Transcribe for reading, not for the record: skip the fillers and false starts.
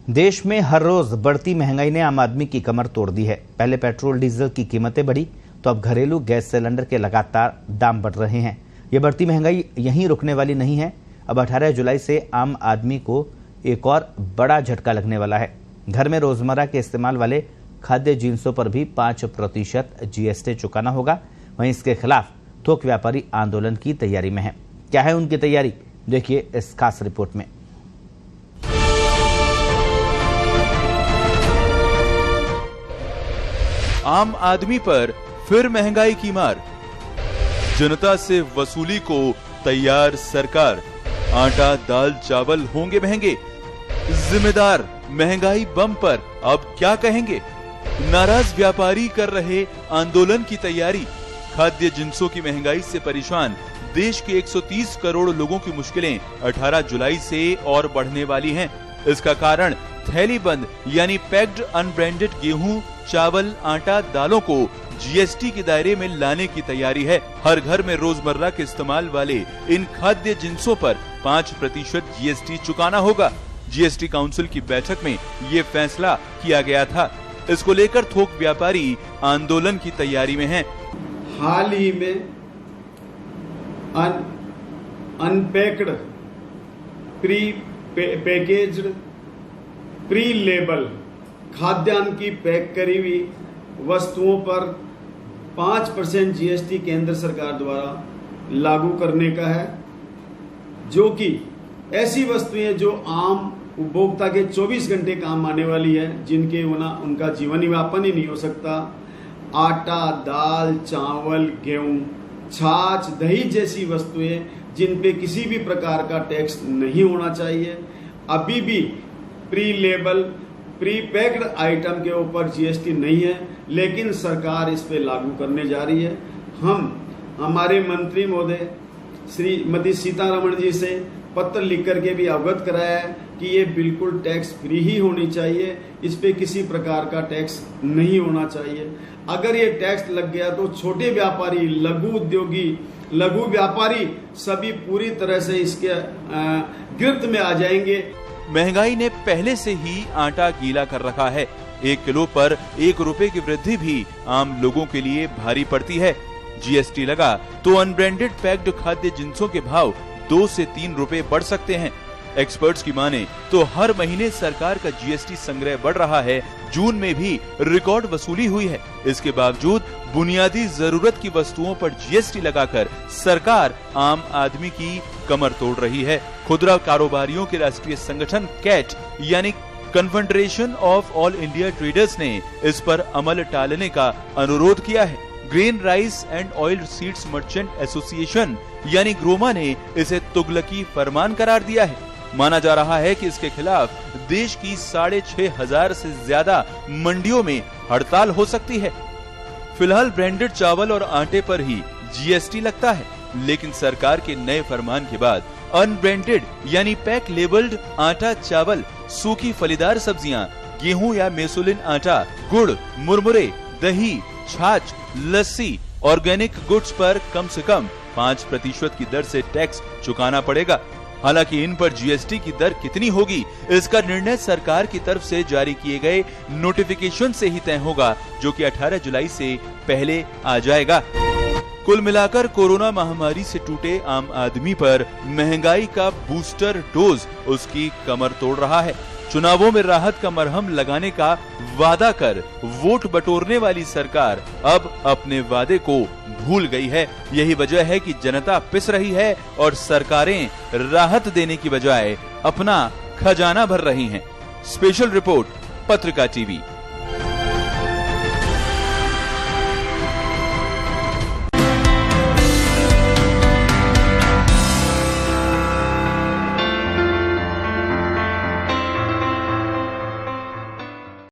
देश में हर रोज बढ़ती महंगाई ने आम आदमी की कमर तोड़ दी है। पहले पेट्रोल डीजल की कीमतें बढ़ी तो अब घरेलू गैस सिलेंडर के लगातार दाम बढ़ रहे हैं। ये बढ़ती महंगाई यहीं रुकने वाली नहीं है। अब 18 जुलाई से आम आदमी को एक और बड़ा झटका लगने वाला है। घर में रोजमर्रा के इस्तेमाल वाले खाद्य जिन्सों पर भी 5% जीएसटी चुकाना होगा। वहीं इसके खिलाफ थोक व्यापारी आंदोलन की तैयारी में है। क्या है उनकी तैयारी, देखिए इस खास रिपोर्ट में। आम आदमी पर फिर महंगाई की मार, जनता से वसूली को तैयार सरकार। आटा दाल चावल होंगे महंगे, जिम्मेदार महंगाई बम पर अब क्या कहेंगे। नाराज व्यापारी कर रहे आंदोलन की तैयारी। खाद्य जिन्सों की महंगाई से परेशान देश के 130 करोड़ लोगों की मुश्किलें 18 जुलाई से और बढ़ने वाली हैं। इसका कारण थैली बंद यानी पैक्ड अनब्रांडेड गेहूं, चावल, आटा, दालों को जीएसटी के दायरे में लाने की तैयारी है। हर घर में रोजमर्रा के इस्तेमाल वाले इन खाद्य जिन्सों पर 5% जीएसटी चुकाना होगा। जीएसटी काउंसिल की बैठक में ये फैसला किया गया था। इसको लेकर थोक व्यापारी आंदोलन की तैयारी में हैं। हाल ही में अनपैक्ड, पैकेज्ड, प्री लेबल खाद्यान्न की पैक करी हुई वस्तुओं पर 5% जीएसटी केंद्र सरकार द्वारा लागू करने का है, जो कि ऐसी वस्तुएं जो आम उपभोक्ता के 24 घंटे काम आने वाली है, जिनके उनका जीवन यापन ही नहीं हो सकता। आटा, दाल, चावल, गेहूं, छाछ, दही जैसी वस्तुएं जिन पे किसी भी प्रकार का टैक्स नहीं होना चाहिए। अभी भी pre label, pre packed item के ऊपर जीएसटी नहीं है, लेकिन सरकार इस पे लागू करने जा रही है। हमारे मंत्री महोदय श्रीमती सीतारमण जी से पत्र लिख करके भी अवगत कराया है कि ये बिल्कुल टैक्स फ्री ही होनी चाहिए, इस पे किसी प्रकार का टैक्स नहीं होना चाहिए। अगर ये टैक्स लग गया तो छोटे व्यापारी, लघु उद्योगी, लघु व्यापारी सभी पूरी तरह से इसके गिरफ्त में आ जाएंगे। महंगाई ने पहले से ही आटा गीला कर रखा है। 1 किलो पर 1 रुपए की वृद्धि भी आम लोगों के लिए भारी पड़ती है। जीएसटी लगा तो अनब्रांडेड पैक्ड खाद्य जिन्सों के भाव 2 से 3 रुपए बढ़ सकते हैं। एक्सपर्ट्स की माने तो हर महीने सरकार का जीएसटी संग्रह बढ़ रहा है। जून में भी रिकॉर्ड वसूली हुई है। इसके बावजूद बुनियादी जरूरत की वस्तुओं पर जीएसटी लगाकर सरकार आम आदमी की कमर तोड़ रही है। खुदरा कारोबारियों के राष्ट्रीय संगठन कैट यानी confederation of all India traders ने इस पर अमल टालने का अनुरोध किया है। Grain rice and oil seeds merchant association यानी ग्रोमा ने इसे तुगलकी फरमान करार दिया है। माना जा रहा है कि इसके खिलाफ देश की 6,500 से ज्यादा मंडियों में हड़ताल हो सकती है। फिलहाल ब्रांडेड चावल और आटे पर ही जीएसटी लगता है, लेकिन सरकार के नए फरमान के बाद अनब्रांडेड यानी पैक लेबल्ड आटा, चावल, सूखी फलीदार सब्जियां, गेहूं या मेसोलिन आटा, गुड़, मुरमुरे, दही, छाछ, लस्सी, ऑर्गेनिक गुड्स पर कम से कम 5% की दर से टैक्स चुकाना पड़ेगा। हालांकि इन पर जीएसटी की दर कितनी होगी, इसका निर्णय सरकार की तरफ से जारी किए गए नोटिफिकेशन से ही तय होगा, जो कि 18 जुलाई से पहले आ जाएगा। कुल मिलाकर कोरोना महामारी से टूटे आम आदमी पर महंगाई का बूस्टर डोज उसकी कमर तोड़ रहा है। चुनावों में राहत का मरहम लगाने का वादा कर वोट बटोरने वाली सरकार अब अपने वादे को भूल गई है। यही वजह है कि जनता पिस रही है और सरकारें राहत देने की बजाय अपना खजाना भर रही हैं। स्पेशल रिपोर्ट, पत्रिका टीवी।